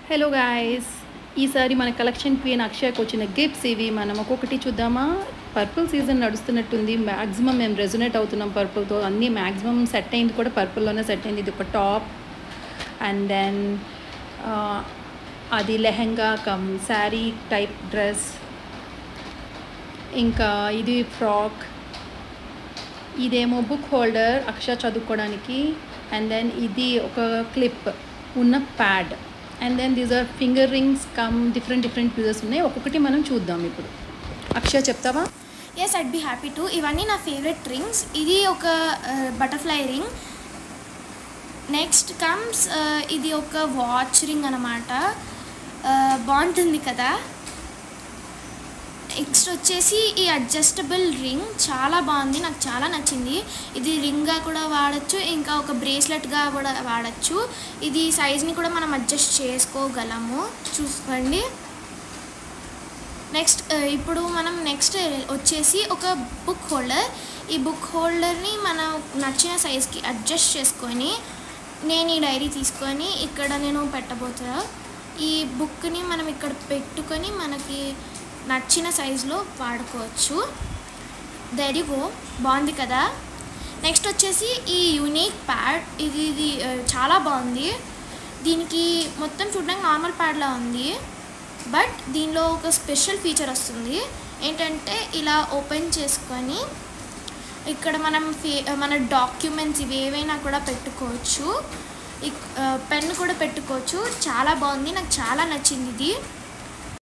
Hello guys, ఈసారి మన collection queen అక్షయకు వచ్చిన గిఫ్ట్స్ ఇవి. మనం ఒక్కొక్కటి చూద్దామా? పర్పుల్ సీజన్ నడుస్తున్నట్టుంది. మ్యాక్సిమం మేము రెజొనేట్ అవుతున్నాం పర్పుల్తో. అన్నీ మ్యాక్సిమం సెట్ అయింది కూడా పర్పుల్లోనే సెట్ అయింది. ఇది ఒక టాప్ అండ్ దెన్ అది lehenga come sari type dress, ఇంకా ఇది ఫ్రాక్, ఇదేమో బుక్ హోల్డర్ అక్షయ చదువుకోవడానికి, అండ్ దెన్ ఇది ఒక క్లిప్ ఉన్న pad, and then these are finger rings come different uses ఉన్నాయి. ఒక్కొక్కటి మనం చూద్దాం ఇప్పుడు. అక్షయ చెప్తావా? Yes, I'd be happy to. ఇవన్నీ నా ఫేవరెట్ రింగ్స్. ఇది ఒక బటర్ఫ్లై రింగ్. నెక్స్ట్ కమ్స్ ఇది ఒక వాచ్ రింగ్ అన్నమాట. బాగుంటుంది కదా. నెక్స్ట్ వచ్చేసి ఈ అడ్జస్టబుల్ రింగ్ చాలా బాగుంది, నాకు చాలా నచ్చింది. ఇది రింగ్గా కూడా వాడచ్చు, ఇంకా ఒక బ్రేస్లెట్గా కూడా వాడచ్చు. ఇది సైజ్ని కూడా మనం అడ్జస్ట్ చేసుకోగలము. చూసుకోండి. నెక్స్ట్ ఇప్పుడు మనం నెక్స్ట్ వచ్చేసి ఒక బుక్ హోల్డర్. ఈ బుక్ హోల్డర్ని మనం నచ్చిన సైజ్కి అడ్జస్ట్ చేసుకొని నేను ఈ డైరీ తీసుకొని ఇక్కడ నేను పెట్టబోతున్నా. ఈ బుక్ని మనం ఇక్కడ పెట్టుకొని మనకి నచ్చిన సైజులో వాడుకోవచ్చు. There you go. బాగుంది కదా. నెక్స్ట్ వచ్చేసి ఈ యూనిక్ ప్యాడ్. ఇది చాలా బాగుంది. దీనికి మొత్తం చూడడానికి నార్మల్ ప్యాడ్లా ఉంది, బట్ దీనిలో ఒక స్పెషల్ ఫీచర్ వస్తుంది. ఏంటంటే ఇలా ఓపెన్ చేసుకొని ఇక్కడ మనం మన డాక్యుమెంట్స్ ఇవి ఏవైనా కూడా పెట్టుకోవచ్చు. పెన్ కూడా పెట్టుకోవచ్చు. చాలా బాగుంది, నాకు చాలా నచ్చింది ఇది.